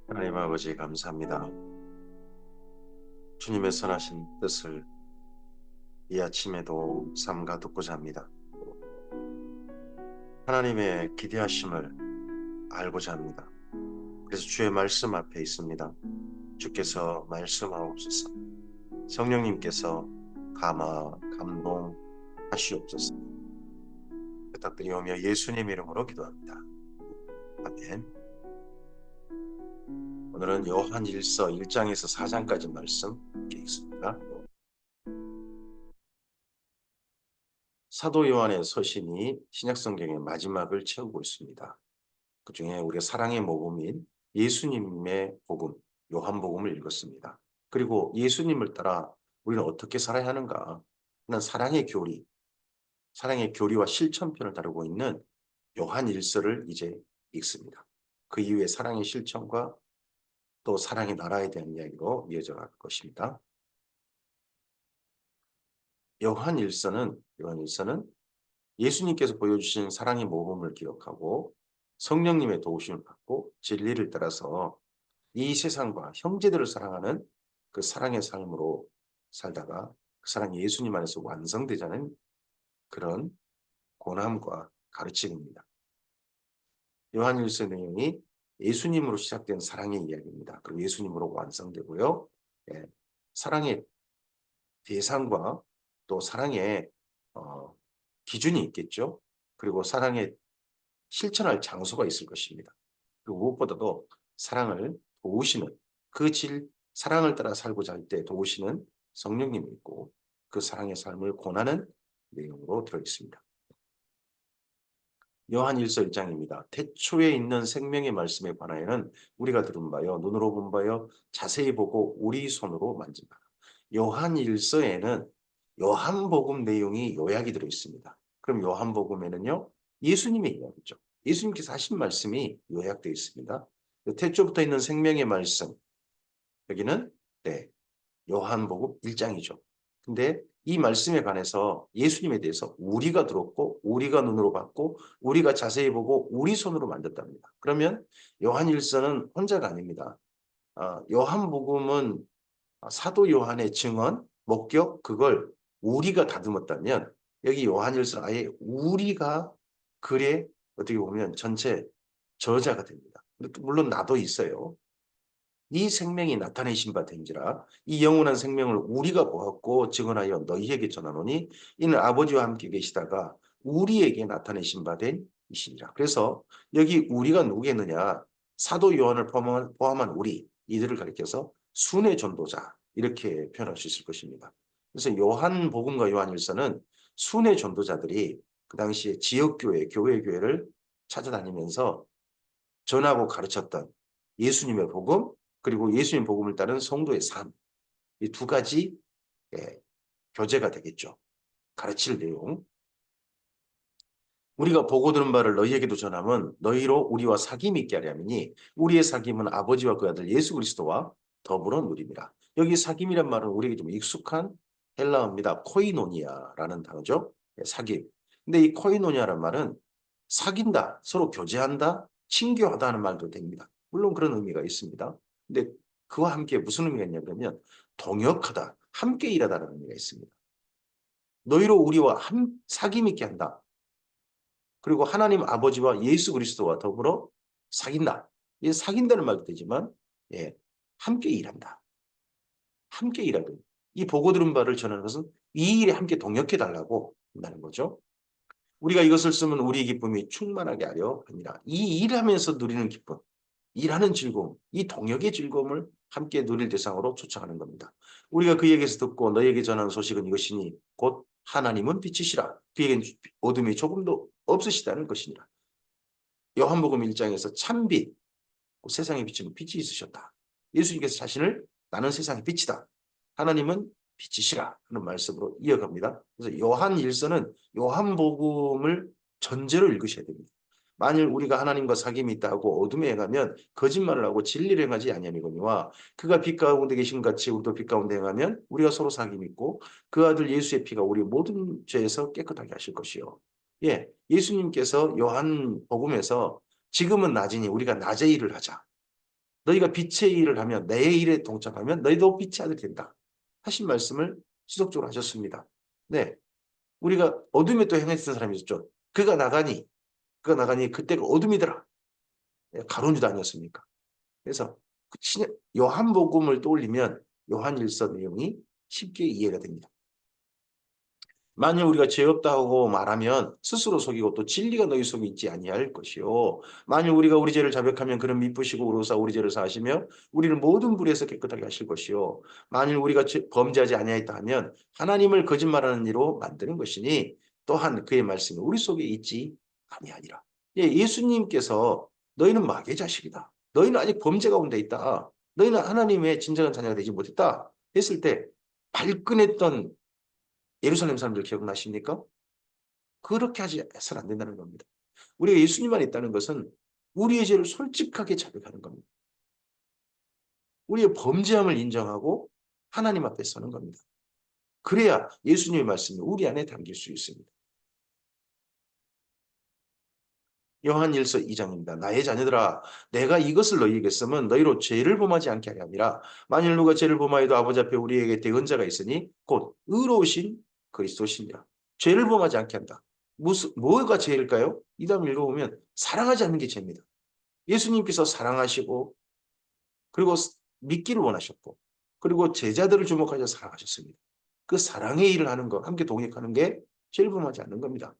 하나님 아버지 감사합니다. 주님의 선하신 뜻을 이 아침에도 삼가 듣고자 합니다. 하나님의 기대하심을 알고자 합니다. 그래서 주의 말씀 앞에 있습니다. 주께서 말씀하옵소서. 성령님께서 감동하시옵소서. 부탁드리오며 예수님 이름으로 기도합니다. 아멘. 오늘은 요한일서 1장에서 4장까지 말씀 읽겠습니다. 사도 요한의 서신이 신약성경의 마지막을 채우고 있습니다. 그 중에 우리가 사랑의 모범인 예수님의 복음, 요한복음을 읽었습니다. 그리고 예수님을 따라 우리는 어떻게 살아야 하는가 하는 사랑의 교리와 실천편을 다루고 있는 요한일서를 이제 읽습니다. 그 이후에 사랑의 실천과 또 사랑의 나라에 대한 이야기로 이어져 갈 것입니다. 요한일서는 예수님께서 보여주신 사랑의 모범을 기억하고 성령님의 도우심을 받고 진리를 따라서 이 세상과 형제들을 사랑하는 그 사랑의 삶으로 살다가 그 사랑이 예수님 안에서 완성되자는 그런 권함과 가르침입니다. 요한일서 내용이 예수님으로 시작된 사랑의 이야기입니다. 그리고 예수님으로 완성되고요. 예, 사랑의 대상과 또 사랑의 어, 기준이 있겠죠. 그리고 사랑의 실천할 장소가 있을 것입니다. 그리고 무엇보다도 사랑을 도우시는 사랑을 따라 살고자 할 때 도우시는 성령님이 있고 그 사랑의 삶을 권하는 내용으로 들어있습니다. 요한일서 1장입니다. 태초에 있는 생명의 말씀에 관하여는 우리가 들은 바요 눈으로 본 바요 자세히 보고 우리 손으로 만진 바. 요한일서에는 요한복음 내용이 요약이 들어있습니다. 그럼 요한복음에는요 예수님의 이야기죠. 예수님께서 하신 말씀이 요약되어 있습니다. 태초부터 있는 생명의 말씀 여기는 네, 요한복음 1장이죠. 근데 이 말씀에 관해서 예수님에 대해서 우리가 들었고 우리가 눈으로 봤고 우리가 자세히 보고 우리 손으로 만졌답니다. 그러면 요한일서는 혼자가 아닙니다. 요한복음은 사도 요한의 증언, 목격 그걸 우리가 다듬었다면 여기 요한일서는 아예 우리가 글에 어떻게 보면 전체 저자가 됩니다. 물론 나도 있어요. 이 생명이 나타내신 바 된지라 이 영원한 생명을 우리가 보았고 증언하여 너희에게 전하노니 이는 아버지와 함께 계시다가 우리에게 나타내신 바 된 이시니라. 그래서 여기 우리가 누구겠느냐 사도 요한을 포함한 우리 이들을 가리켜서 순회 전도자 이렇게 표현할 수 있을 것입니다. 그래서 요한복음과 요한일서는 순회 전도자들이 그 당시에 지역교회, 교회를 찾아다니면서 전하고 가르쳤던 예수님의 복음 그리고 예수님 복음을 따른 성도의 삶, 이 두 가지 교재가 되겠죠. 가르칠 내용. 우리가 보고 들은 바를 너희에게도 전함은 너희로 우리와 사귐이 있게 하려니 우리의 사귐은 아버지와 그 아들 예수 그리스도와 더불어 누립니다. 여기 사귐이란 말은 우리에게 좀 익숙한 헬라어입니다. 코이노니아라는 단어죠. 사귐. 근데 이 코이노니아란 말은 사귄다, 서로 교제한다, 친교하다 하는 말도 됩니다. 물론 그런 의미가 있습니다. 근데 그와 함께 무슨 의미가 있냐 그러면 동역하다, 함께 일하다는 의미가 있습니다. 너희로 우리와 사귐 있게 한다. 그리고 하나님 아버지와 예수 그리스도와 더불어 사귄다. 이 사귄다는 말도 되지만 함께 일한다. 함께 일하는 이 보고 들은 바를 전하는 것은 이 일에 함께 동역해 달라고 한다는 거죠. 우리가 이것을 쓰면 우리의 기쁨이 충만하게 하려 합니다. 이 일하면서 누리는 기쁨, 일하는 즐거움, 이 동역의 즐거움을 함께 누릴 대상으로 초청하는 겁니다. 우리가 그에게서 듣고 너에게 전하는 소식은 이것이니 곧 하나님은 빛이시라. 그에겐 어둠이 조금도 없으시다는 것이니라. 요한복음 1장에서 참빛, 세상의 빛은 빛이 있으셨다. 예수님께서 자신을 나는 세상의 빛이다. 하나님은 빛이시라 하는 말씀으로 이어갑니다. 그래서 요한일서는 요한복음을 전제로 읽으셔야 됩니다. 만일 우리가 하나님과 사귐이 있다 하고 어둠에 행하면 거짓말을 하고 진리를 행하지 아니하니거니와 그가 빛 가운데 계신 같이 우리도 빛 가운데 행하면 우리가 서로 사귐이 있고 그 아들 예수의 피가 우리 모든 죄에서 깨끗하게 하실 것이요. 예수님께서 요한복음에서 지금은 낮이니 우리가 낮에 일을 하자. 너희가 빛의 일을 하면 내 일에 동참하면 너희도 빛의 아들이 된다. 하신 말씀을 지속적으로 하셨습니다. 네, 우리가 어둠에 또 행했던 사람이 있었죠. 그가 나가니 그때가 어둠이더라. 네, 가룟 유다 아니었습니까? 그래서 요한복음을 떠올리면 요한일서 내용이 쉽게 이해가 됩니다. 만일 우리가 죄 없다 하고 말하면 스스로 속이고 또 진리가 너희 속에 있지 아니할 것이요. 만일 우리가 우리 죄를 자백하면 그는 미쁘시고 의로사 우리 죄를 사하시며 우리를 모든 불에서 깨끗하게 하실 것이요. 만일 우리가 범죄하지 아니하였다 하면 하나님을 거짓말하는 이로 만드는 것이니 또한 그의 말씀이 우리 속에 있지 아니하니라. 예, 예수님께서 너희는 마귀의 자식이다. 너희는 아직 범죄 가운데 있다. 너희는 하나님의 진정한 자녀가 되지 못했다. 했을 때 발끈했던 예루살렘 사람들 기억나십니까? 그렇게 해서는 안 된다는 겁니다. 우리가 예수님 안에 있다는 것은 우리의 죄를 솔직하게 자백하는 겁니다. 우리의 범죄함을 인정하고 하나님 앞에 서는 겁니다. 그래야 예수님의 말씀이 우리 안에 담길 수 있습니다. 요한일서 2장입니다. 나의 자녀들아 내가 이것을 너희에게 쓰면 너희로 죄를 범하지 않게 하려 함이라. 만일 누가 죄를 범하여도 아버지 앞에 우리에게 대언자가 있으니 곧 의로우신 그리스도시니라. 죄를 범하지 않게 한다. 뭐가 죄일까요? 이 다음 읽어보면 사랑하지 않는 게 죄입니다. 예수님께서 사랑하시고 그리고 믿기를 원하셨고 그리고 제자들을 주목하셔 사랑하셨습니다. 그 사랑의 일을 하는 것, 함께 동역하는 게 죄를 범하지 않는 겁니다.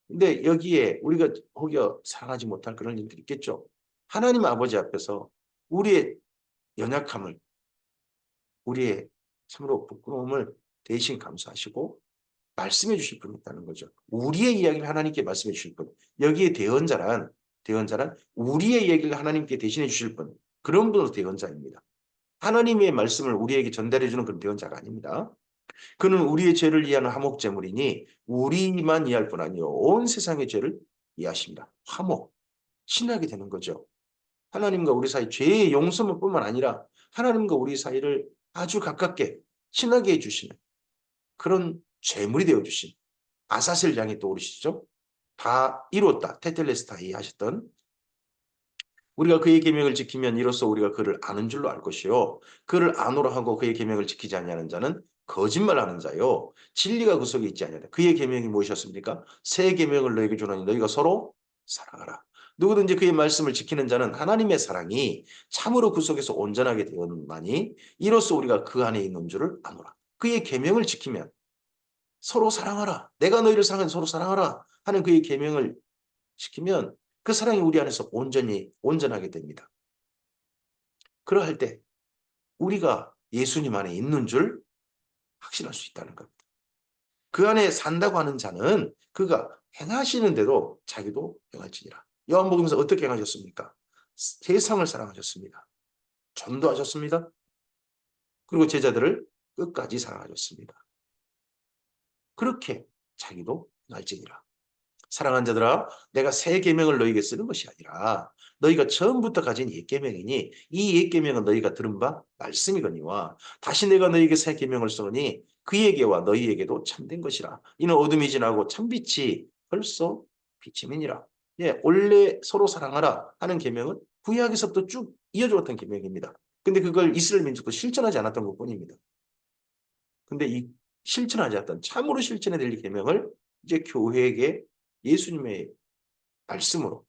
근데 여기에 우리가 혹여 사랑하지 못할 그런 일들이 있겠죠. 하나님 아버지 앞에서 우리의 연약함을, 우리의 참으로 부끄러움을 대신 감수하시고 말씀해 주실 분이 있다는 거죠. 우리의 이야기를 하나님께 말씀해 주실 분. 여기에 대언자란 우리의 이야기를 하나님께 대신해 주실 분. 그런 분으로 대언자입니다. 하나님의 말씀을 우리에게 전달해 주는 그런 대언자가 아닙니다. 그는 우리의 죄를 이해하는 화목제물이니 우리만 이해할 뿐 아니요 온 세상의 죄를 이해하십니다. 화목, 친하게 되는 거죠. 하나님과 우리 사이 죄의 용서뿐만 아니라 하나님과 우리 사이를 아주 가깝게 친하게 해주시는 그런 제물이 되어주신 아사셀 양이 떠오르시죠. 다 이뤘다. 테텔레스타이 하셨던 우리가 그의 계명을 지키면 이로써 우리가 그를 아는 줄로 알 것이요 그를 아노라 하고 그의 계명을 지키지 아니하는 자는 거짓말하는 자요 진리가 그 속에 있지 아니하다. 그의 계명이 무엇이었습니까? 새 계명을 너희에게 주노니 너희가 서로 사랑하라. 누구든지 그의 말씀을 지키는 자는 하나님의 사랑이 참으로 그 속에서 온전하게 되었나니 이로써 우리가 그 안에 있는 줄을 아노라. 그의 계명을 지키면 서로 사랑하라. 내가 너희를 사랑해 서로 사랑하라 하는 그의 계명을 지키면 그 사랑이 우리 안에서 온전하게 됩니다. 그러할 때 우리가 예수님 안에 있는 줄 확신할 수 있다는 겁니다. 그 안에 산다고 하는 자는 그가 행하시는 대로 자기도 행할지니라. 요한복음에서 어떻게 행하셨습니까? 세상을 사랑하셨습니다. 전도하셨습니다. 그리고 제자들을 끝까지 사랑하셨습니다. 그렇게 자기도 행할지니라. 사랑하는 자들아 내가 새 계명을 너희에게 쓰는 것이 아니라 너희가 처음부터 가진 옛 계명이니 이 옛 계명은 너희가 들은 바 말씀이거니와 다시 내가 너희에게 새 계명을 쓰노니 그에게와 너희에게도 참된 것이라. 이는 어둠이 지나고 참빛이 벌써 비침이니라. 예, 원래 서로 사랑하라 하는 계명은 구약에서부터 쭉 이어져 왔던 계명입니다. 근데 그걸 이스라엘 민족도 실천하지 않았던 것뿐입니다. 근데 이 실천하지 않았던 참으로 실천해야 될 계명을 이제 교회에게 예수님의 말씀으로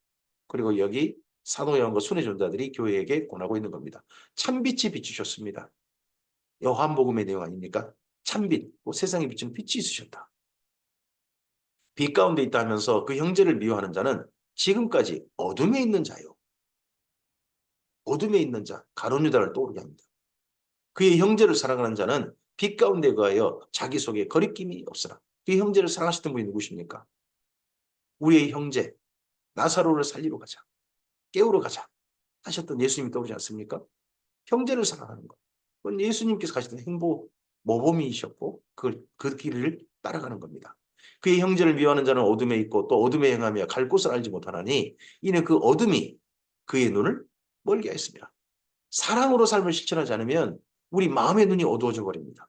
그리고 여기 사도 요한과 순회 전자들이 교회에게 권하고 있는 겁니다. 참빛이 비추셨습니다. 요한복음의 내용 아닙니까? 참빛, 세상에 비치는 빛이 있으셨다. 빛 가운데 있다 하면서 그 형제를 미워하는 자는 지금까지 어둠에 있는 자요. 어둠에 있는 자, 가룟 유다를 떠오르게 합니다. 그의 형제를 사랑하는 자는 빛 가운데 거하여 자기 속에 거리낌이 없으라. 그 형제를 사랑하셨던 분이 누구십니까? 우리의 형제, 나사로를 살리러 가자. 깨우러 가자. 하셨던 예수님이 떠오르지 않습니까? 형제를 사랑하는 것. 그건 예수님께서 가셨던 행보 모범이셨고 그 길을 따라가는 겁니다. 그의 형제를 미워하는 자는 어둠에 있고 또 어둠에 행하며 갈 곳을 알지 못하나니 이는 그 어둠이 그의 눈을 멀게 하였습니다. 사랑으로 삶을 실천하지 않으면 우리 마음의 눈이 어두워져 버립니다.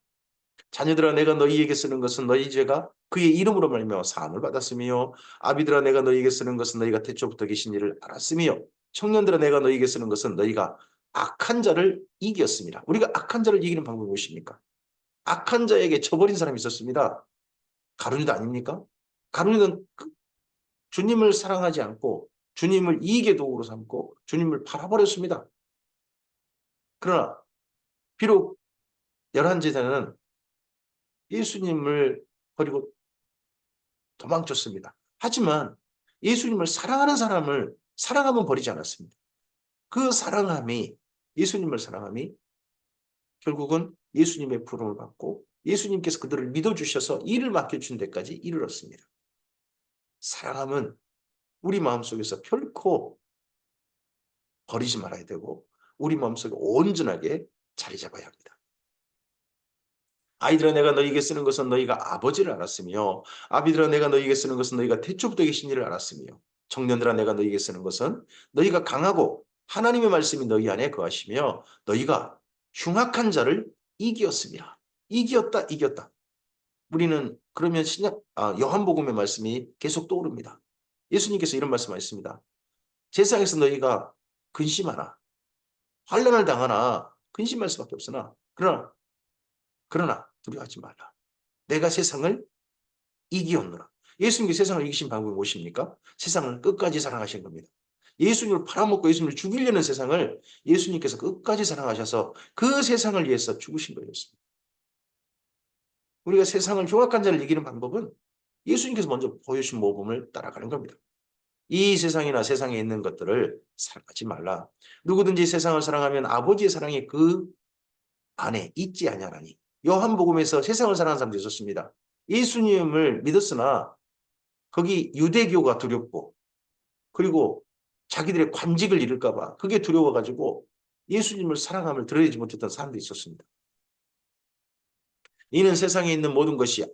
자녀들아 내가 너희에게 쓰는 것은 너희 죄가 그의 이름으로 말미암아 사함을 받았으며 아비들아 내가 너희에게 쓰는 것은 너희가 태초부터 계신 일을 알았으며 청년들아 내가 너희에게 쓰는 것은 너희가 악한 자를 이겼습니다. 우리가 악한 자를 이기는 방법이 무엇입니까? 악한 자에게 쳐버린 사람이 있었습니다. 가룟유다 아닙니까? 가룟유다는 주님을 사랑하지 않고 주님을 이익의 도구로 삼고 주님을 팔아버렸습니다. 그러나 비록 열한 제자는 예수님을 버리고 도망쳤습니다. 하지만 예수님을 사랑하는 사람을 사랑하면 버리지 않았습니다. 그 사랑함이 예수님을 사랑함이 결국은 예수님의 부름을 받고 예수님께서 그들을 믿어주셔서 일을 맡겨준 데까지 이르렀습니다. 사랑함은 우리 마음속에서 결코 버리지 말아야 되고 우리 마음속에 온전하게 자리 잡아야 합니다. 아이들아 내가 너희에게 쓰는 것은 너희가 아버지를 알았으며 아비들아 내가 너희에게 쓰는 것은 너희가 태초부터 계신 이를 알았으며 청년들아 내가 너희에게 쓰는 것은 너희가 강하고 하나님의 말씀이 너희 안에 거하시며 너희가 흉악한 자를 이기었습니다. 이겼다 이겼다. 우리는 그러면 요한복음의 말씀이 계속 떠오릅니다. 예수님께서 이런 말씀하셨습니다. 세상에서 너희가 근심하나 환난을 당하나 근심할 수밖에 없으나 그러나 두려워하지 말라. 내가 세상을 이기었노라. 예수님이 세상을 이기신 방법이 무엇입니까? 세상을 끝까지 사랑하신 겁니다. 예수님을 팔아먹고 예수님을 죽이려는 세상을 예수님께서 끝까지 사랑하셔서 그 세상을 위해서 죽으신 거였습니다. 우리가 세상을 흉악한 자를 이기는 방법은 예수님께서 먼저 보여주신 모범을 따라가는 겁니다. 이 세상이나 세상에 있는 것들을 사랑하지 말라. 누구든지 세상을 사랑하면 아버지의 사랑이 그 안에 있지 아니하나니. 요한복음에서 세상을 사랑하는 사람도 있었습니다. 예수님을 믿었으나 거기 유대교가 두렵고 그리고 자기들의 관직을 잃을까 봐 그게 두려워가지고 예수님을 사랑함을 드러내지 못했던 사람도 있었습니다. 이는 세상에 있는 모든 것이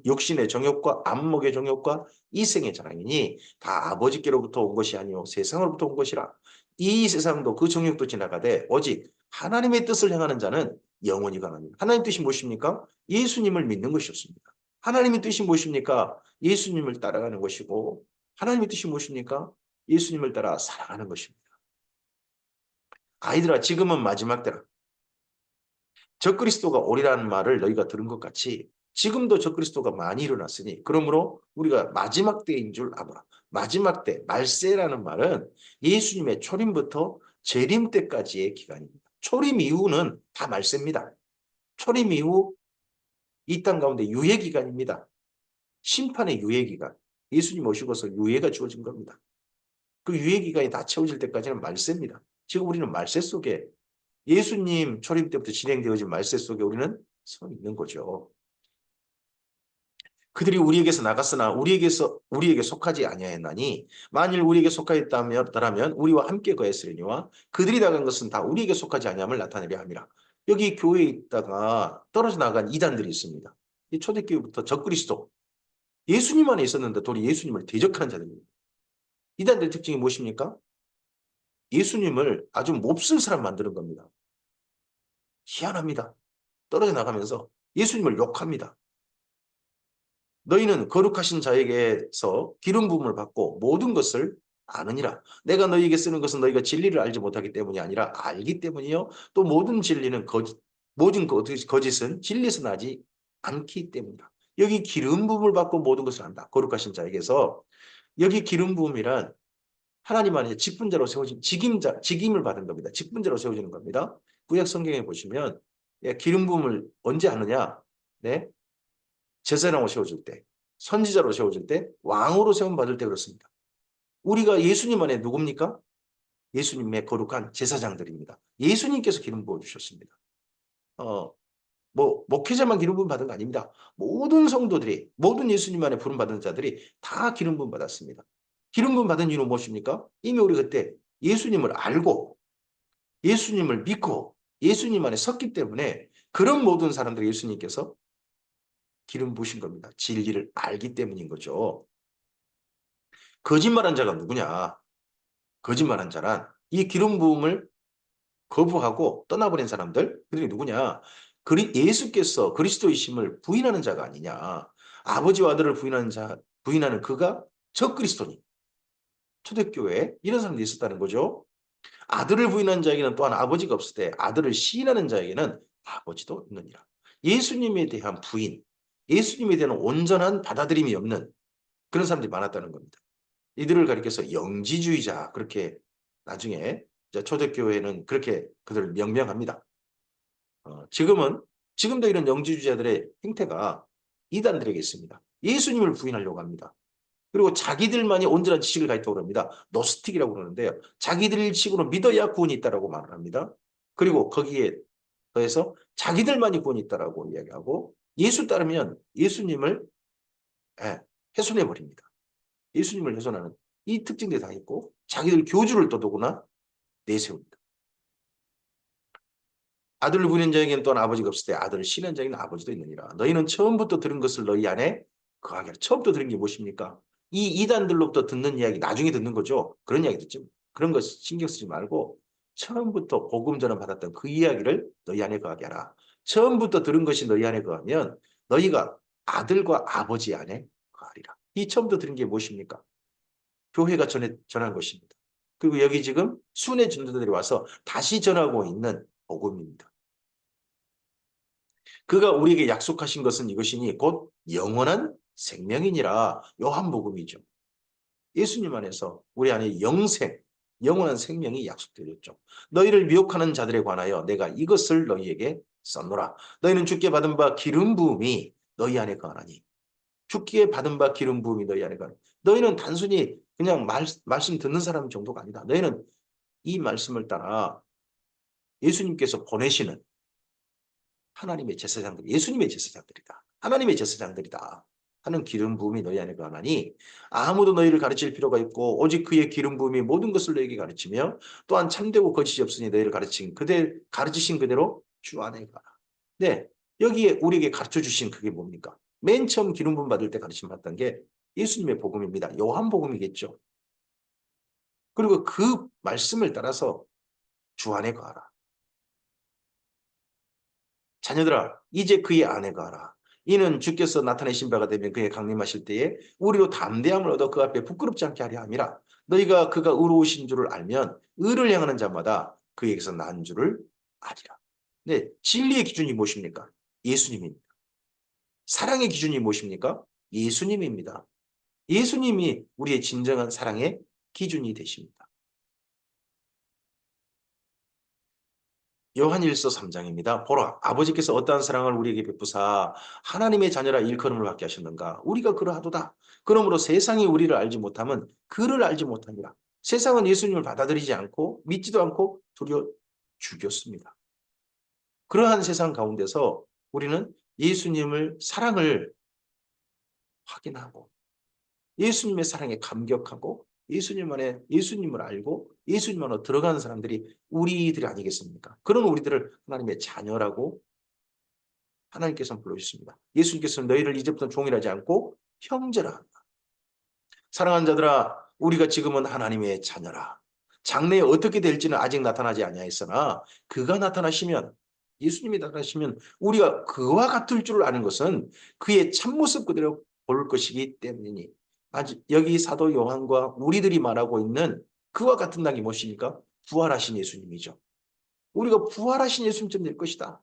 육신의 정욕과 안목의 정욕과 이생의 자랑이니 다 아버지께로부터 온 것이 아니요 세상으로부터 온 것이라. 이 세상도 그 정욕도 지나가되 오직 하나님의 뜻을 행하는 자는 영원히 가나니. 하나님 뜻이 무엇입니까? 예수님을 믿는 것이었습니다. 하나님의 뜻이 무엇입니까? 예수님을 따라가는 것이고 하나님의 뜻이 무엇입니까? 예수님을 따라 살아가는 것입니다. 아이들아 지금은 마지막 때라. 적그리스도가 오리라는 말을 너희가 들은 것 같이 지금도 적그리스도가 많이 일어났으니 그러므로 우리가 마지막 때인 줄 알아라. 마지막 때, 말세라는 말은 예수님의 초림부터 재림 때까지의 기간입니다. 초림 이후는 다 말세입니다. 초림 이후 이 땅 가운데 유예 기간입니다. 심판의 유예 기간. 예수님 오시고서 유예가 주어진 겁니다. 그 유예 기간이 다 채워질 때까지는 말세입니다. 지금 우리는 말세 속에 예수님 초림 때부터 진행되어진 말세 속에 우리는 서 있는 거죠. 그들이 우리에게서 나갔으나 우리에게 속하지 아니하였나니 만일 우리에게 속하였다면 우리와 함께 거했으려니와 그들이 나간 것은 다 우리에게 속하지 아니함을 나타내려 함이라. 여기 교회에 있다가 떨어져 나간 이단들이 있습니다. 이 초대교회부터 적그리스도 예수님 안에 있었는데 돌이 예수님을 대적하는 자들입니다. 이단들의 특징이 무엇입니까? 예수님을 아주 몹쓸 사람 만드는 겁니다. 희한합니다. 떨어져 나가면서 예수님을 욕합니다. 너희는 거룩하신 자에게서 기름 부음을 받고 모든 것을 아느니라. 내가 너희에게 쓰는 것은 너희가 진리를 알지 못하기 때문이 아니라 알기 때문이요. 또 모든 거짓은 진리에서 나지 않기 때문이라. 여기 기름 부음을 받고 모든 것을 안다. 거룩하신 자에게서 여기 기름 부음이란 하나님 안에 직분자로 세워진 직임을 받은 겁니다. 직분자로 세워지는 겁니다. 구약 성경에 보시면 기름 부음을 언제 하느냐? 네. 제사장으로 세워질 때, 선지자로 세워질 때, 왕으로 세움 받을 때 그렇습니다. 우리가 예수님 안에 누굽니까? 예수님의 거룩한 제사장들입니다. 예수님께서 기름 부어 주셨습니다. 목회자만 기름 부음 받은 거 아닙니다. 모든 성도들이, 모든 예수님 안에 부름 받은 자들이 다 기름 부음 받았습니다. 기름 부음 받은 이유는 무엇입니까? 이미 우리 그때 예수님을 알고 예수님을 믿고 예수님 안에 섰기 때문에 그런 모든 사람들 예수님께서 기름 부으신 겁니다. 진리를 알기 때문인 거죠. 거짓말한 자가 누구냐? 거짓말한 자란 이 기름 부음을 거부하고 떠나버린 사람들, 그들이 누구냐? 예수께서 그리스도이심을 부인하는 자가 아니냐? 아버지와 아들을 부인하는 그가 적그리스도니. 초대교회에 이런 사람들이 있었다는 거죠. 아들을 부인하는 자에게는 또한 아버지가 없을 때 아들을 시인하는 자에게는 아버지도 있느니라. 예수님에 대한 부인, 예수님에 대한 온전한 받아들임이 없는 그런 사람들이 많았다는 겁니다. 이들을 가리켜서 영지주의자 그렇게 나중에 초대교회는 그렇게 그들을 명명합니다. 지금도 이런 영지주의자들의 행태가 이단들에게 있습니다. 예수님을 부인하려고 합니다. 그리고 자기들만이 온전한 지식을 가졌다고 합니다. 노스틱이라고 그러는데요. 자기들 식으로 믿어야 구원이 있다라고 말을 합니다. 그리고 거기에 더해서 자기들만이 구원이 있다라고 이야기하고 예수 따르면 예수님을 훼손해 버립니다. 예수님을 훼손하는 이 특징들이 다 있고 자기들 교주를 더더구나 내세웁니다. 아들을 부리는 자에게는 또한 아버지가 없을 때 아들을 신는 자에게는 아버지도 있느니라. 너희는 처음부터 들은 것을 너희 안에 거하게 하라. 처음부터 들은 게 무엇입니까? 이 이단들로부터 듣는 이야기 나중에 듣는 거죠. 그런 이야기 듣지 그런 거 신경 쓰지 말고 처음부터 복음 전을 받았던 그 이야기를 너희 안에 거하게 하라. 처음부터 들은 것이 너희 안에 거하면 너희가 아들과 아버지 안에 거하리라. 이 처음부터 들은 게 무엇입니까? 교회가 전한 것입니다. 그리고 여기 지금 순회 전도들이 와서 다시 전하고 있는 복음입니다. 그가 우리에게 약속하신 것은 이것이니 곧 영원한 생명이니라. 요한복음이죠. 예수님 안에서 우리 안에 영생, 영원한 생명이 약속되었죠. 너희를 미혹하는 자들에 관하여 내가 이것을 너희에게 썼노라. 너희는 주께 받은 바 기름 부음이 너희 안에 거하나니. 주께 받은 바 기름 부음이 너희 안에 거하나니. 너희는 단순히 그냥 말씀 듣는 사람 정도가 아니다. 너희는 이 말씀을 따라 예수님께서 보내시는 하나님의 제사장들, 예수님의 제사장들이다. 하나님의 제사장들이다. 하는 기름 부음이 너희 안에 거하나니 아무도 너희를 가르칠 필요가 있고 오직 그의 기름 부음이 모든 것을 너희에게 가르치며 또한 참되고 거짓이 없으니 너희를 가르치신 그대로 주 안에 가라. 네, 여기에 우리에게 가르쳐 주신 그게 뭡니까? 맨 처음 기름 부음 받을 때 가르침 받던 게 예수님의 복음입니다. 요한복음이겠죠. 그리고 그 말씀을 따라서 주 안에 거하라. 자녀들아 이제 그의 안에 거하라. 이는 주께서 나타내신 바가 되면 그의 강림하실 때에 우리로 담대함을 얻어 그 앞에 부끄럽지 않게 하려 함이라. 너희가 그가 의로우신 줄을 알면 의를 행하는 자마다 그에게서 난 줄을 아리라. 네, 진리의 기준이 무엇입니까? 예수님입니다. 사랑의 기준이 무엇입니까? 예수님입니다. 예수님이 우리의 진정한 사랑의 기준이 되십니다. 요한일서 3장입니다. 보라, 아버지께서 어떠한 사랑을 우리에게 베푸사 하나님의 자녀라 일컬음을 받게 하셨는가? 우리가 그러하도다. 그러므로 세상이 우리를 알지 못하면 그를 알지 못하니라. 세상은 예수님을 받아들이지 않고 믿지도 않고 두려워 죽였습니다. 그러한 세상 가운데서 우리는 예수님을 사랑을 확인하고 예수님의 사랑에 감격하고 예수님 안에 예수님을 알고 예수님 안으로 들어가는 사람들이 우리들이 아니겠습니까? 그런 우리들을 하나님의 자녀라고 하나님께서는 불러주십니다. 예수님께서는 너희를 이제부터 종이라지 않고 형제라 한다. 사랑하는 자들아 우리가 지금은 하나님의 자녀라. 장래에 어떻게 될지는 아직 나타나지 아니하였으나 그가 나타나시면 예수님이 나타나시면 우리가 그와 같을 줄 아는 것은 그의 참모습 그대로 볼 것이기 때문이니 아직 여기 사도 요한과 우리들이 말하고 있는 그와 같은 낙이 무엇입니까? 부활하신 예수님이죠. 우리가 부활하신 예수님처럼 될 것이다.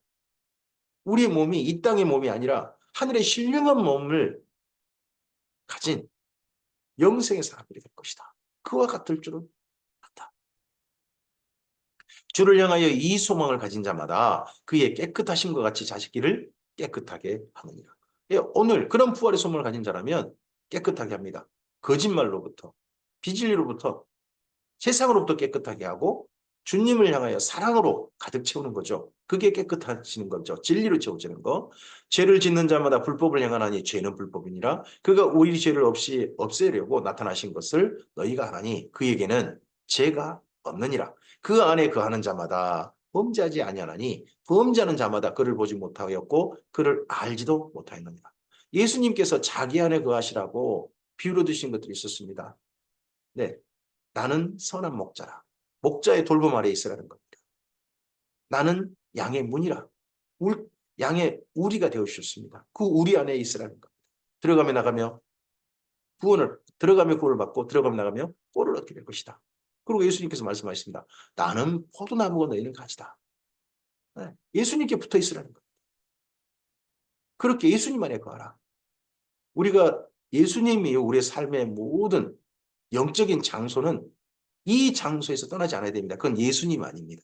우리의 몸이 이 땅의 몸이 아니라 하늘의 신령한 몸을 가진 영생의 사람들이 될 것이다. 그와 같을 줄은 안다. 주를 향하여 이 소망을 가진 자마다 그의 깨끗하심과 같이 자식기를 깨끗하게 하느니라. 오늘 그런 부활의 소망을 가진 자라면 깨끗하게 합니다. 거짓말로부터, 비진리로부터, 세상으로부터 깨끗하게 하고 주님을 향하여 사랑으로 가득 채우는 거죠. 그게 깨끗해지는 거죠. 진리로 채워지는 거. 죄를 짓는 자마다 불법을 행하나니 죄는 불법이니라. 그가 우리 죄를 없애려고 나타나신 것을 너희가 하나니 그에게는 죄가 없느니라. 그 안에 거하는 자마다 범죄하지 아니하나니 범죄하는 자마다 그를 보지 못하였고 그를 알지도 못하였느니라. 예수님께서 자기 안에 거하시라고 비유로 드신 것들이 있었습니다. 네, 나는 선한 목자라. 목자의 돌봄 아래에 있으라는 겁니다. 나는 양의 문이라. 양의 우리가 되어주셨습니다. 그 우리 안에 있으라는 겁니다. 들어가며 나가며 구원을 받고 들어가며 나가며 꼴을 얻게 될 것이다. 그리고 예수님께서 말씀하셨습니다. 나는 포도나무고 너희는 가지다. 네. 예수님께 붙어 있으라는 거예요. 그렇게 예수님 안에 거하라. 우리가 예수님이 우리의 삶의 모든 영적인 장소는 이 장소에서 떠나지 않아야 됩니다. 그건 예수님 아닙니다.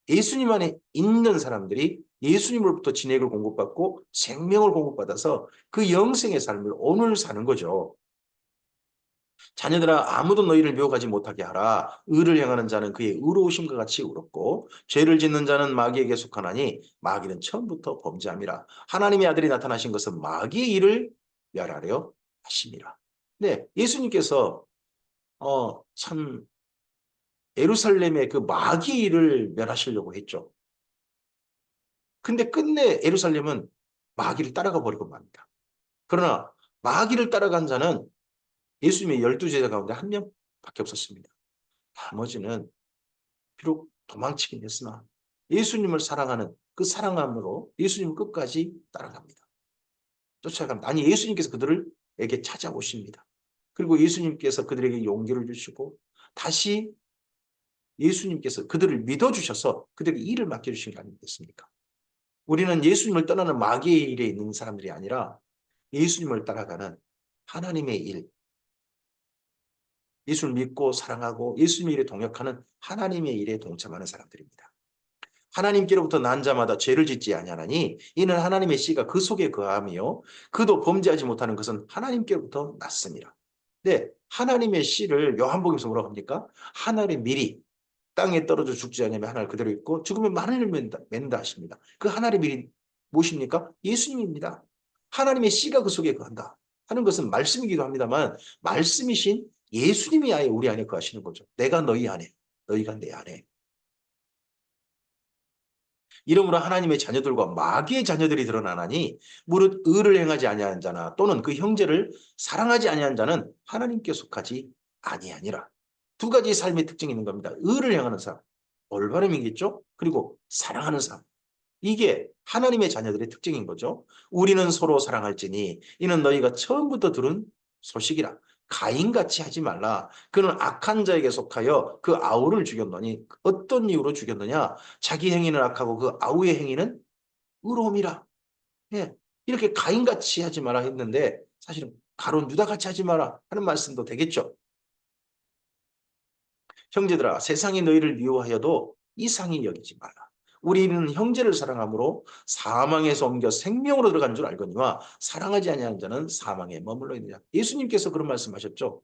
예수님 안에 있는 사람들이 예수님으로부터 진액을 공급받고 생명을 공급받아서 그 영생의 삶을 오늘 사는 거죠. 자녀들아 아무도 너희를 미혹하지 못하게 하라. 의를 행하는 자는 그의 의로우심과 같이 의롭고 죄를 짓는 자는 마귀에게 속하나니 마귀는 처음부터 범죄함이라. 하나님의 아들이 나타나신 것은 마귀의 일을 멸하려 하심이라. 네, 예수님께서 참 예루살렘의 그 마귀의 일을 멸하시려고 했죠. 근데 끝내 예루살렘은 마귀를 따라가 버리고 맙니다. 그러나 마귀를 따라간 자는 예수님의 12제자 가운데 한 명밖에 없었습니다. 나머지는 비록 도망치긴 했으나 예수님을 사랑하는 그 사랑함으로 예수님 끝까지 따라갑니다. 쫓아갑니다. 아니 예수님께서 그들에게 찾아오십니다. 그리고 예수님께서 그들에게 용기를 주시고 다시 예수님께서 그들을 믿어주셔서 그들에게 일을 맡겨주신 게 아니겠습니까? 우리는 예수님을 떠나는 마귀의 일에 있는 사람들이 아니라 예수님을 따라가는 하나님의 일, 예수를 믿고 사랑하고 예수님의 일에 동역하는 하나님의 일에 동참하는 사람들입니다. 하나님께로부터 난 자마다 죄를 짓지 아니하나니 이는 하나님의 씨가 그 속에 거하며 그도 범죄하지 못하는 것은 하나님께로부터 났습니다. 네, 하나님의 씨를 요한복음에서 뭐라고 합니까? 하늘의 밀이 땅에 떨어져 죽지 않으면 하늘 그대로 있고 죽으면 많은 맺는다 하십니다. 그 하늘의 밀이 무엇입니까? 예수님입니다. 하나님의 씨가 그 속에 거한다 하는 것은 말씀이기도 합니다만 말씀이신 예수님이 아예 우리 안에 거하시는 거죠. 내가 너희 안에, 너희가 내 안에. 이러므로 하나님의 자녀들과 마귀의 자녀들이 드러나나니 무릇 의를 행하지 아니하는 자나 또는 그 형제를 사랑하지 아니하는 자는 하나님께 속하지 아니하니라. 두 가지 삶의 특징이 있는 겁니다. 의를 행하는 사람, 올바름이겠죠? 그리고 사랑하는 사람. 이게 하나님의 자녀들의 특징인 거죠. 우리는 서로 사랑할지니 이는 너희가 처음부터 들은 소식이라. 가인같이 하지 말라. 그는 악한 자에게 속하여 그 아우를 죽였노니 어떤 이유로 죽였느냐? 자기 행위는 악하고 그 아우의 행위는 의로움이라. 예. 이렇게 가인같이 하지 마라 했는데 사실은 가론 유다같이 하지 마라 하는 말씀도 되겠죠. 형제들아 세상이 너희를 미워하여도 이상히 여기지 말라. 우리는 형제를 사랑함으로 사망에서 옮겨 생명으로 들어간 줄 알거니와 사랑하지 아니하는 자는 사망에 머물러 있느냐. 예수님께서 그런 말씀하셨죠.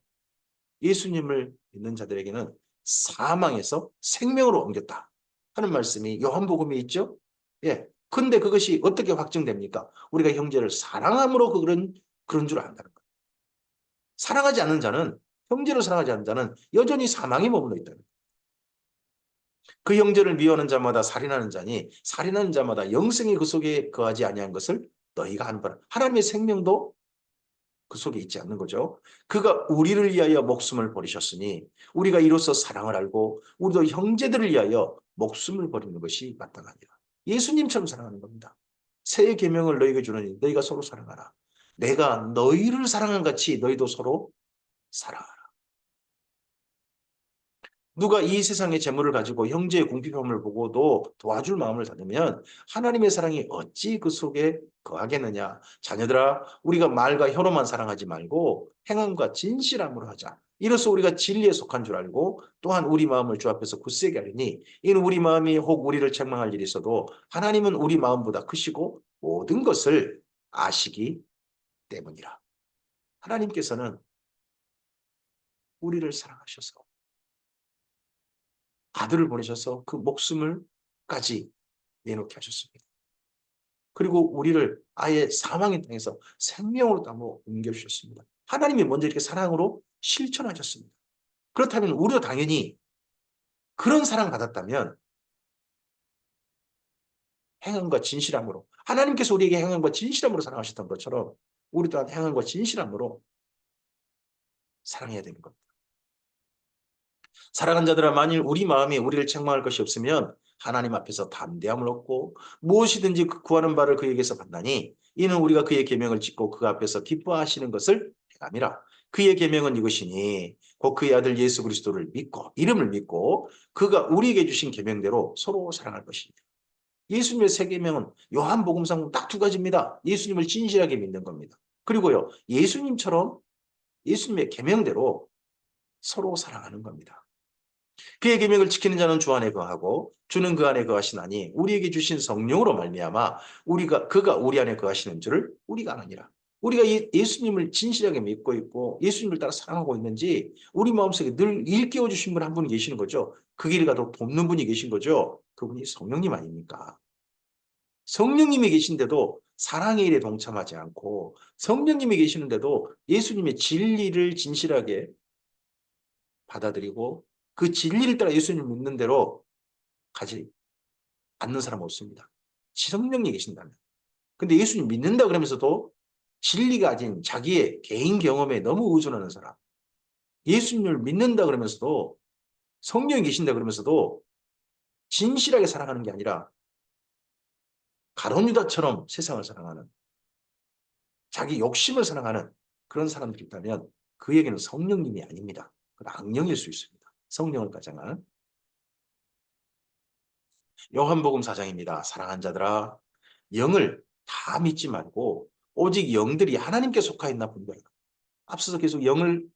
예수님을 믿는 자들에게는 사망에서 생명으로 옮겼다 하는 말씀이 요한복음에 있죠. 예. 근데 그것이 어떻게 확증됩니까? 우리가 형제를 사랑함으로 그런 줄 안다는 거예요. 사랑하지 않는 자는 형제를 사랑하지 않는 자는 여전히 사망에 머물러 있다는 거예요. 그 형제를 미워하는 자마다 살인하는 자니 살인하는 자마다 영생이 그 속에 거하지 아니한 것을 너희가 아는 바라. 하나님의 생명도 그 속에 있지 않는 거죠. 그가 우리를 위하여 목숨을 버리셨으니 우리가 이로써 사랑을 알고 우리도 형제들을 위하여 목숨을 버리는 것이 마땅하니라. 예수님처럼 사랑하는 겁니다. 새 계명을 너희에게 주노니 너희가 서로 사랑하라. 내가 너희를 사랑한 같이 너희도 서로 사랑하라. 누가 이 세상의 재물을 가지고 형제의 궁핍함을 보고도 도와줄 마음을 닫으면 하나님의 사랑이 어찌 그 속에 거하겠느냐. 자녀들아 우리가 말과 혀로만 사랑하지 말고 행함과 진실함으로 하자. 이로써 우리가 진리에 속한 줄 알고 또한 우리 마음을 주 앞에서 굳세게 하리니 이는 우리 마음이 혹 우리를 책망할 일이 있어도 하나님은 우리 마음보다 크시고 모든 것을 아시기 때문이라. 하나님께서는 우리를 사랑하셔서 아들을 보내셔서 그 목숨을까지 내놓게 하셨습니다. 그리고 우리를 아예 사망의 땅에서 생명으로 땅으로 옮겨주셨습니다. 하나님이 먼저 이렇게 사랑으로 실천하셨습니다. 그렇다면 우리도 당연히 그런 사랑 받았다면 행함과 진실함으로 하나님께서 우리에게 행함과 진실함으로 사랑하셨던 것처럼 우리 또한 행함과 진실함으로 사랑해야 되는 겁니다. 사랑하는 자들아 만일 우리 마음이 우리를 책망할 것이 없으면 하나님 앞에서 담대함을 얻고 무엇이든지 구하는 바를 그에게서 받나니 이는 우리가 그의 계명을 짓고 그 앞에서 기뻐하시는 것을 사람이라. 그의 계명은 이것이니 곧 그의 아들 예수 그리스도를 믿고 이름을 믿고 그가 우리에게 주신 계명대로 서로 사랑할 것입니다. 예수님의 세 계명은 요한복음상 딱 두 가지입니다. 예수님을 진실하게 믿는 겁니다. 그리고요, 예수님처럼 예수님의 계명대로 서로 사랑하는 겁니다. 그의 계명을 지키는 자는 주 안에 거하고 주는 그 안에 거하시나니 우리에게 주신 성령으로 말미암아 그가 우리 안에 거하시는 줄을 우리가 아느니라. 우리가 예수님을 진실하게 믿고 있고 예수님을 따라 사랑하고 있는지 우리 마음속에 늘 일깨워 주신 분 한 분 계시는 거죠. 그 길을 가도록 돕는 분이 계신 거죠. 그분이 성령님 아닙니까? 성령님이 계신데도 사랑의 일에 동참하지 않고 성령님이 계시는데도 예수님의 진리를 진실하게 받아들이고 그 진리를 따라 예수님을 믿는 대로 가지 않는 사람은 없습니다. 성령이 계신다면. 근데 예수님 믿는다 그러면서도 진리가 아닌 자기의 개인 경험에 너무 의존하는 사람. 예수님을 믿는다 그러면서도 성령이 계신다 그러면서도 진실하게 사랑하는 게 아니라 가룟유다처럼 세상을 사랑하는 자기 욕심을 사랑하는 그런 사람들이 있다면 그에게는 성령님이 아닙니다. 그건 악령일 수 있습니다. 성령을 가장한 요한복음 4장입니다. 사랑하는 자들아 영을 다 믿지 말고 오직 영들이 하나님께 속하 있나 본다. 앞서서 계속 영을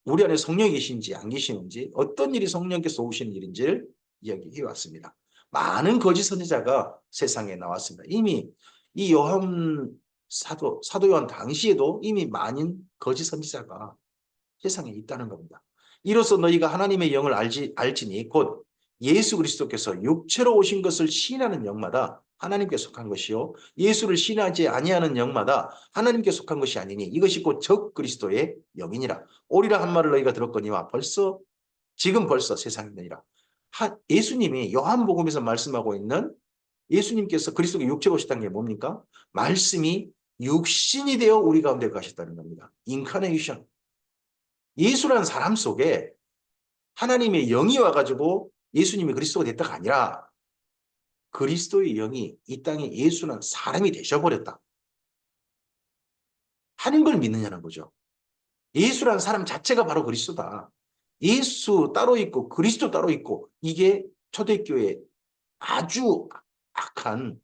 우리 안에 성령이 계신지 안 계시는지 어떤 일이 성령께서 오시는 일인지를 이야기해 왔습니다. 많은 거짓 선지자가 세상에 나왔습니다. 이미 이 사도 요한 당시에도 이미 많은 거짓 선지자가 세상에 있다는 겁니다. 이로써 너희가 하나님의 영을 알지니 곧 예수 그리스도께서 육체로 오신 것을 시인하는 영마다 하나님께 속한 것이요 예수를 시인하지 아니하는 영마다 하나님께 속한 것이 아니니 이것이 곧 적 그리스도의 영이니라. 오리라 한 말을 너희가 들었거니와 지금 벌써 세상에 있느니라. 예수님이 요한복음에서 말씀하고 있는 예수님께서 그리스도가 육체로 오셨다는 게 뭡니까? 말씀이 육신이 되어 우리 가운데 가셨다는 겁니다. 인카네이션. 예수라는 사람 속에 하나님의 영이 와가지고 예수님이 그리스도가 됐다가 아니라 그리스도의 영이 이 땅에 예수는 사람이 되셔버렸다 하는 걸 믿느냐는 거죠. 예수라는 사람 자체가 바로 그리스도다. 예수 따로 있고 그리스도 따로 있고 이게 초대교회 아주 악한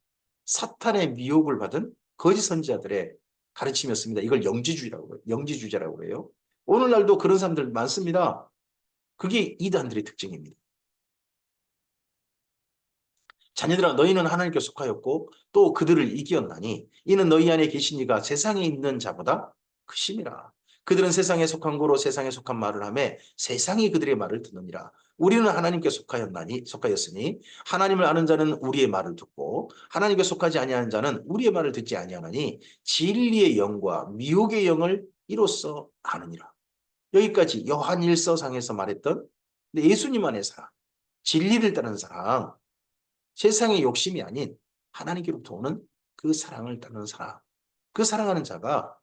사탄의 미혹을 받은 거짓 선지자들의 가르침이었습니다. 이걸 영지주의자라고 해요. 오늘날도 그런 사람들 많습니다. 그게 이단들의 특징입니다. 자녀들아 너희는 하나님께 속하였고 또 그들을 이기었나니 이는 너희 안에 계신 이가 세상에 있는 자보다 크심이라. 그들은 세상에 속한 거로 세상에 속한 말을 하며 세상이 그들의 말을 듣느니라. 우리는 하나님께 속하였으니 하나님을 아는 자는 우리의 말을 듣고 하나님께 속하지 아니하는 자는 우리의 말을 듣지 아니하나니 진리의 영과 미혹의 영을 이로써 아느니라. 여기까지 요한 1서상에서 말했던 예수님 안의 사랑, 진리를 따르는 사랑, 세상의 욕심이 아닌 하나님께로부터 오는 그 사랑을 따르는 사람, 그 사랑하는 자가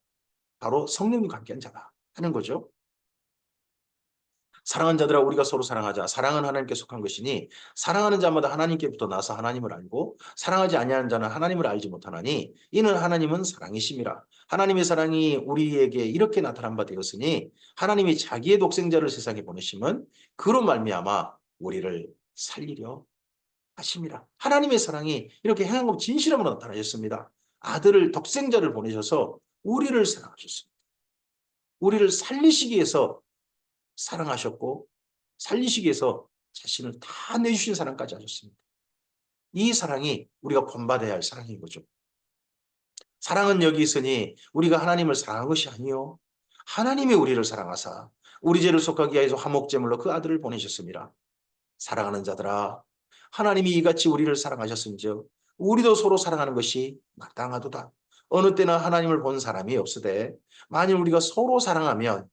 바로 성령님과 함께한 자다 하는 거죠. 사랑하는 자들아 우리가 서로 사랑하자. 사랑은 하나님께 속한 것이니 사랑하는 자마다 하나님께부터 나서 하나님을 알고 사랑하지 아니하는 자는 하나님을 알지 못하나니 이는 하나님은 사랑이심이라. 하나님의 사랑이 우리에게 이렇게 나타난 바 되었으니 하나님이 자기의 독생자를 세상에 보내심은 그로 말미암아 우리를 살리려 하심이라. 하나님의 사랑이 이렇게 행함과 진실함으로 나타나셨습니다. 아들을 독생자를 보내셔서 우리를 사랑하셨습니다. 우리를 살리시기 위해서 사랑하셨고 살리시기 위해서 자신을 다 내주신 사랑까지 하셨습니다. 이 사랑이 우리가 본받아야 할 사랑인 거죠. 사랑은 여기 있으니 우리가 하나님을 사랑한 것이 아니요 하나님이 우리를 사랑하사 우리 죄를 속하기 위해서 화목제물로 그 아들을 보내셨습니다. 사랑하는 자들아 하나님이 이같이 우리를 사랑하셨은즉 우리도 서로 사랑하는 것이 마땅하도다. 어느 때나 하나님을 본 사람이 없으되 만일 우리가 서로 사랑하면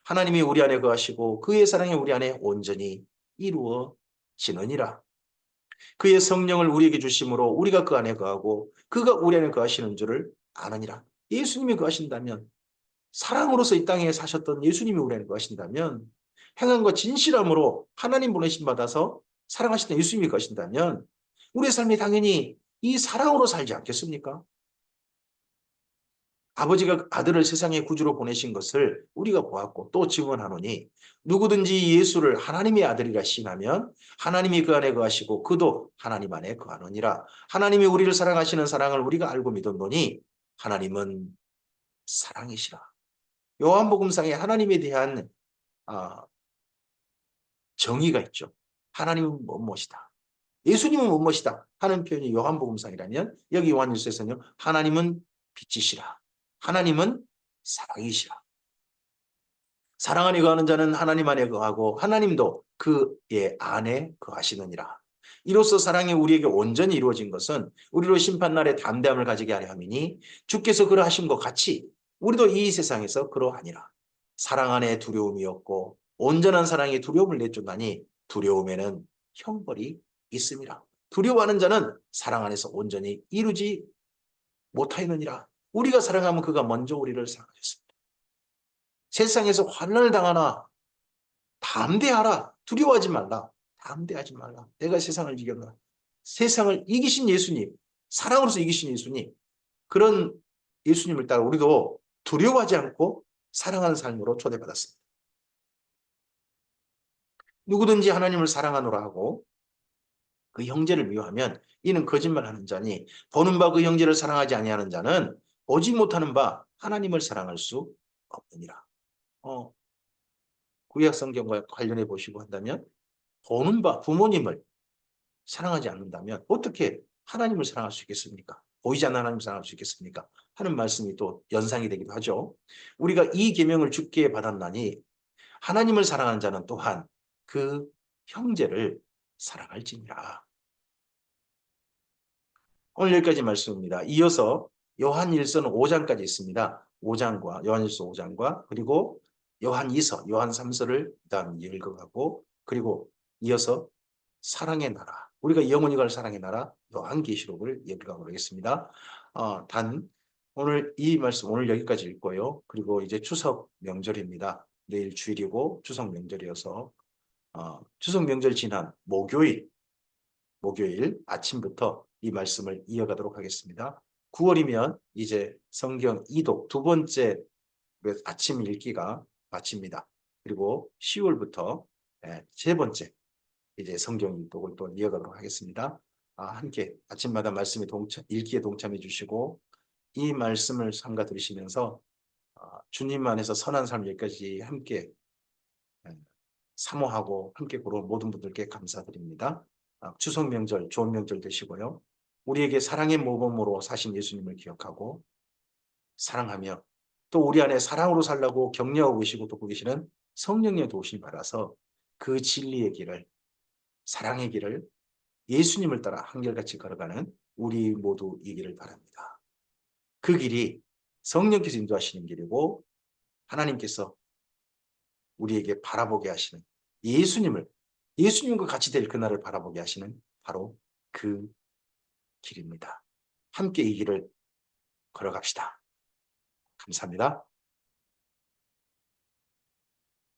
하나님이 우리 안에 거하시고 그의 사랑이 우리 안에 온전히 이루어지느니라. 그의 성령을 우리에게 주심으로 우리가 그 안에 거하고 그가 우리 안에 거하시는 줄을 아느니라. 예수님이 거하신다면 사랑으로서 이 땅에 사셨던 예수님이 우리 안에 거하신다면 행함과 진실함으로 하나님 보내심 받아서 사랑하시던 예수님이 거하신다면 우리의 삶이 당연히 이 사랑으로 살지 않겠습니까? 아버지가 아들을 세상의 구주로 보내신 것을 우리가 보았고 또 증언하노니 누구든지 예수를 하나님의 아들이라 칭하면 하나님이 그 안에 거하시고 그도 하나님 안에 거하느니라. 하나님이 우리를 사랑하시는 사랑을 우리가 알고 믿었노니 하나님은 사랑이시라. 요한복음상에 하나님에 대한 아, 정의가 있죠. 하나님은 무엇이다. 예수님은 무엇이다 하는 표현이 요한복음상이라면 여기 요한일서에서는요. 하나님은 빛이시라. 하나님은 사랑이시라. 사랑 안에 거하는 자는 하나님 안에 거하고 하나님도 그의 안에 거하시느니라. 이로써 사랑이 우리에게 온전히 이루어진 것은 우리로 심판날에 담대함을 가지게 하려 함이니 주께서 그러하신 것 같이 우리도 이 세상에서 그러하니라. 사랑 안에 두려움이 없고 온전한 사랑이 두려움을 내쫓나니 두려움에는 형벌이 있음이라. 두려워하는 자는 사랑 안에서 온전히 이루지 못하였느니라. 우리가 사랑하면 그가 먼저 우리를 사랑하셨습니다. 세상에서 환난을 당하나 담대하라. 두려워하지 말라. 담대하지 말라. 내가 세상을 이겼나. 세상을 이기신 예수님, 사랑으로서 이기신 예수님, 그런 예수님을 따라 우리도 두려워하지 않고 사랑하는 삶으로 초대받았습니다. 누구든지 하나님을 사랑하노라 하고 그 형제를 미워하면 이는 거짓말하는 자니 보는 바 그 형제를 사랑하지 아니하는 자는 보지 못하는 바 하나님을 사랑할 수 없느니라. 구약 성경과 관련해 보시고 한다면 보는 바 부모님을 사랑하지 않는다면 어떻게 하나님을 사랑할 수 있겠습니까? 보이지 않는 하나님을 사랑할 수 있겠습니까? 하는 말씀이 또 연상이 되기도 하죠. 우리가 이 계명을 주께 받았나니 하나님을 사랑하는 자는 또한 그 형제를 사랑할지니라. 오늘 여기까지 말씀입니다. 이어서 요한일서는 5장까지 있습니다. 5장과 요한일서 5장과 그리고 요한2서, 요한3서를 그다음 읽어가고 그리고 이어서 사랑의 나라, 우리가 영원히 갈 사랑의 나라 요한계시록을 읽어가도록 하겠습니다. 단 오늘 이 말씀 오늘 여기까지 읽고요. 그리고 이제 추석 명절입니다. 내일 주일이고 추석 명절이어서 추석 명절 지난 목요일 아침부터 이 말씀을 이어가도록 하겠습니다. 9월이면 이제 성경 이독 두 번째 아침 읽기가 마칩니다. 그리고 10월부터 세 번째 이제 성경 이독을 또 이어가도록 하겠습니다. 함께 아침마다 말씀에 읽기에 동참해 주시고 이 말씀을 삼가 들으시면서 주님 안에서 선한 삶 여기까지 함께 사모하고 함께 고른 모든 분들께 감사드립니다. 추석 명절 좋은 명절 되시고요. 우리에게 사랑의 모범으로 사신 예수님을 기억하고 사랑하며 또 우리 안에 사랑으로 살라고 격려하고 계시고 돕고 계시는 성령의 도우심을 받아서 그 진리의 길을 사랑의 길을 예수님을 따라 한결같이 걸어가는 우리 모두이기를 바랍니다. 그 길이 성령께서 인도하시는 길이고 하나님께서 우리에게 바라보게 하시는 예수님과 같이 될 그날을 바라보게 하시는 바로 그 길입니다. 함께 이 길을 걸어갑시다. 감사합니다.